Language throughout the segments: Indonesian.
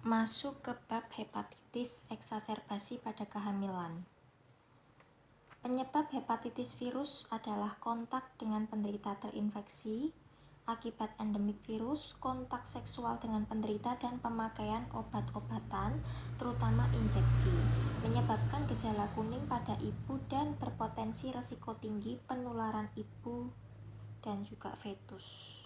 Masuk ke bab hepatitis eksaserbasi pada kehamilan. Penyebab hepatitis virus adalah kontak dengan penderita terinfeksi akibat endemik virus, kontak seksual dengan penderita, dan pemakaian obat-obatan, terutama injeksi, menyebabkan gejala kuning pada ibu dan berpotensi risiko tinggi penularan ibu dan juga fetus.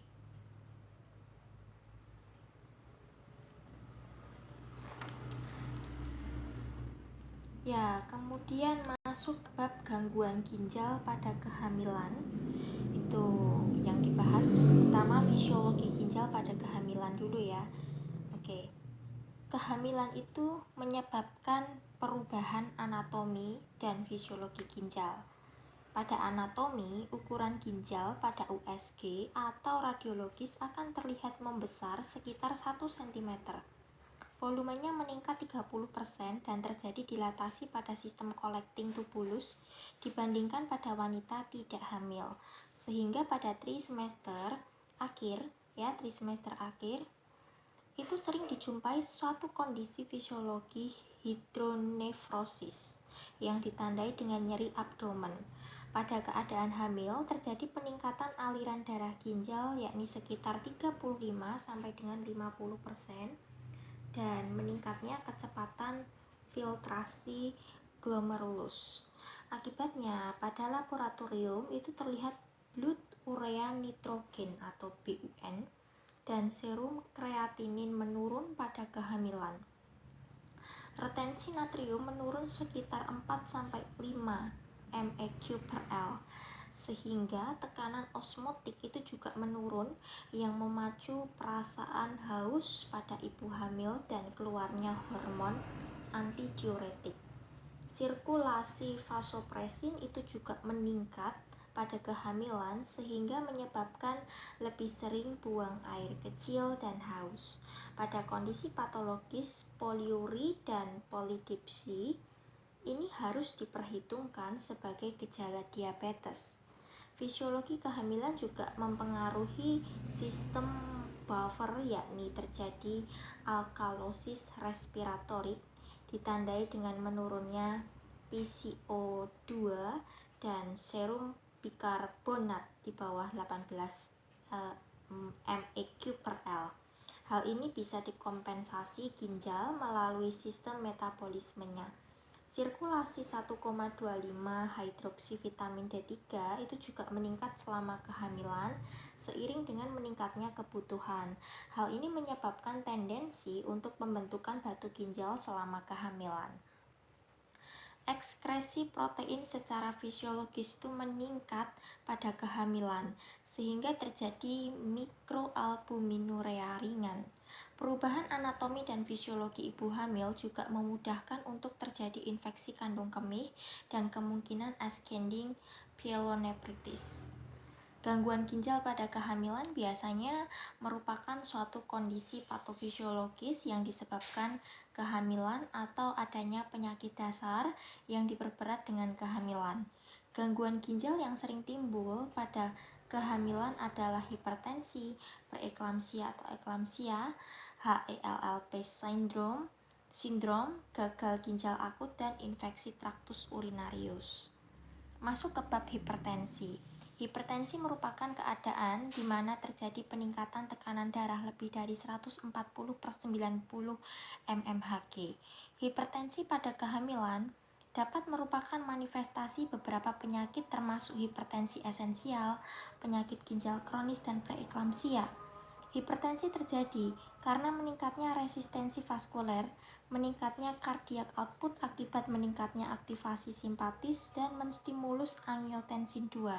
Ya, kemudian masuk bab gangguan ginjal pada kehamilan. Itu yang dibahas pertama fisiologi ginjal pada kehamilan dulu ya. Oke. Kehamilan itu menyebabkan perubahan anatomi dan fisiologi ginjal. Pada anatomi, ukuran ginjal pada USG atau radiologis akan terlihat membesar sekitar 1 cm. Volumenya meningkat 30% dan terjadi dilatasi pada sistem collecting tubulus dibandingkan pada wanita tidak hamil. Sehingga pada trimester akhir itu sering dijumpai suatu kondisi fisiologi hidronefrosis yang ditandai dengan nyeri abdomen. Pada keadaan hamil terjadi peningkatan aliran darah ginjal yakni sekitar 35 sampai dengan 50%. Dan meningkatnya kecepatan filtrasi glomerulus. Akibatnya, pada laboratorium itu terlihat blood urea nitrogen atau BUN dan serum kreatinin menurun pada kehamilan. Retensi natrium menurun sekitar 4-5 MEq/L, sehingga tekanan osmotik itu juga menurun yang memacu perasaan haus pada ibu hamil dan keluarnya hormon antidiuretik. Sirkulasi vasopresin itu juga meningkat pada kehamilan sehingga menyebabkan lebih sering buang air kecil dan haus. Pada kondisi patologis poliuri dan polidipsi ini harus diperhitungkan sebagai gejala diabetes. Fisiologi kehamilan juga mempengaruhi sistem buffer yakni terjadi alkalosis respiratorik ditandai dengan menurunnya PCO2 dan serum bikarbonat di bawah 18 MEq/L. Hal ini bisa dikompensasi ginjal melalui sistem metabolismenya. Sirkulasi 1,25 hidroksivitamin D3 itu juga meningkat selama kehamilan seiring dengan meningkatnya kebutuhan. Hal ini menyebabkan tendensi untuk pembentukan batu ginjal selama kehamilan. Ekskresi protein secara fisiologis itu meningkat pada kehamilan sehingga terjadi mikroalbuminuria ringan. Perubahan anatomi dan fisiologi ibu hamil juga memudahkan untuk terjadi infeksi kandung kemih dan kemungkinan ascending pyelonephritis. Gangguan ginjal pada kehamilan biasanya merupakan suatu kondisi patofisiologis yang disebabkan kehamilan atau adanya penyakit dasar yang diperberat dengan kehamilan. Gangguan ginjal yang sering timbul pada kehamilan adalah hipertensi, preeklamsia atau eklamsia, HELLP sindrom, gagal ginjal akut, dan infeksi traktus urinarius. Masuk ke bab hipertensi. Hipertensi merupakan keadaan di mana terjadi peningkatan tekanan darah lebih dari 140/90 mmHg. Hipertensi pada kehamilan dapat merupakan manifestasi beberapa penyakit termasuk hipertensi esensial, penyakit ginjal kronis, dan preeklamsia. Hipertensi terjadi karena meningkatnya resistensi vaskuler, meningkatnya cardiac output akibat meningkatnya aktivasi simpatis, dan menstimulus angiotensin II.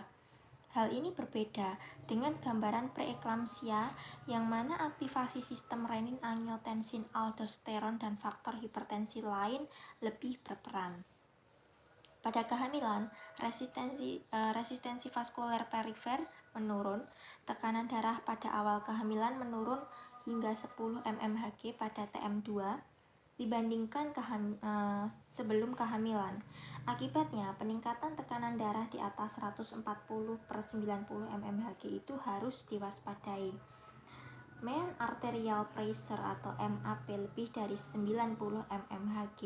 Hal ini berbeda dengan gambaran preeklamsia yang mana aktivasi sistem renin, angiotensin, aldosteron, dan faktor hipertensi lain lebih berperan. Pada kehamilan, resistensi vaskuler perifer menurun, tekanan darah pada awal kehamilan menurun hingga 10 mmHg pada TM2 dibandingkan sebelum kehamilan. Akibatnya, peningkatan tekanan darah di atas 140/90 mmHg itu harus diwaspadai. Mean arterial pressure atau MAP lebih dari 90 mmHg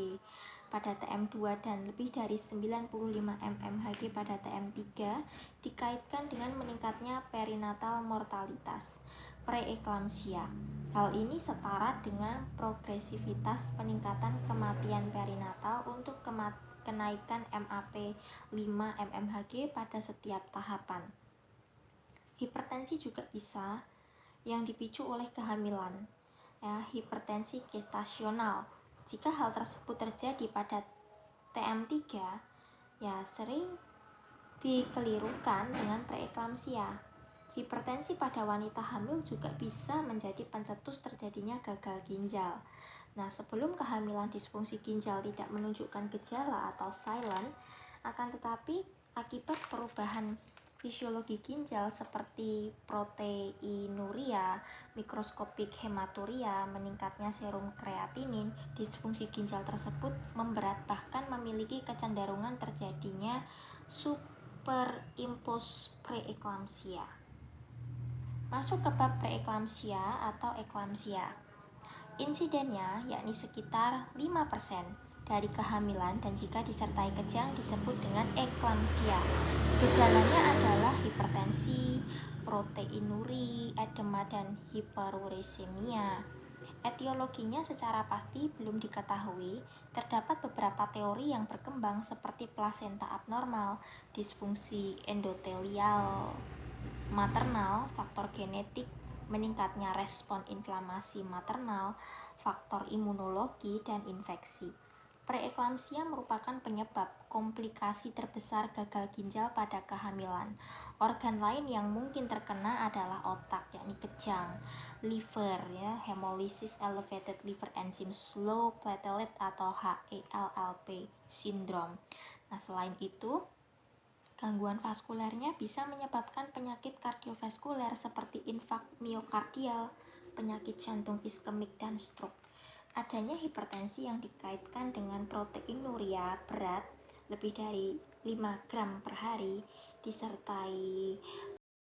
pada TM2 dan lebih dari 95 mmHg pada TM3 dikaitkan dengan meningkatnya perinatal mortalitas preeklamsia. Hal ini setara dengan progresivitas peningkatan kematian perinatal untuk kenaikan MAP 5 mmHg pada setiap tahapan. Hipertensi juga bisa yang dipicu oleh kehamilan, hipertensi gestasional. Jika hal tersebut terjadi pada TM3, sering dikelirukan dengan preeklamsia. Hipertensi pada wanita hamil juga bisa menjadi pencetus terjadinya gagal ginjal. Sebelum kehamilan disfungsi ginjal tidak menunjukkan gejala atau silent, akan tetapi akibat perubahan fisiologi ginjal seperti proteinuria, mikroskopik hematuria, meningkatnya serum kreatinin, disfungsi ginjal tersebut memberat bahkan memiliki kecenderungan terjadinya superimpus preeklamsia. Masuk ke bab preeklamsia atau eklamsia. Insidennya yakni sekitar 5% dari kehamilan dan jika disertai kejang disebut dengan eklamsia. Gejalanya adalah hipertensi, proteinuri, edema dan hiperuresemia. Etiologinya secara pasti belum diketahui. Terdapat beberapa teori yang berkembang seperti plasenta abnormal, disfungsi endotelial maternal, faktor genetik, meningkatnya respon inflamasi maternal, faktor imunologi, dan infeksi. Preeklamsia merupakan penyebab komplikasi terbesar gagal ginjal pada kehamilan. Organ lain yang mungkin terkena adalah otak, yakni kejang, liver, hemolysis elevated liver enzyme slow platelet atau HELLP syndrome. Selain itu, gangguan vaskulernya bisa menyebabkan penyakit kardiovaskuler seperti infark miokardial, penyakit jantung iskemik, dan stroke. Adanya hipertensi yang dikaitkan dengan proteinuria berat lebih dari 5 gram per hari disertai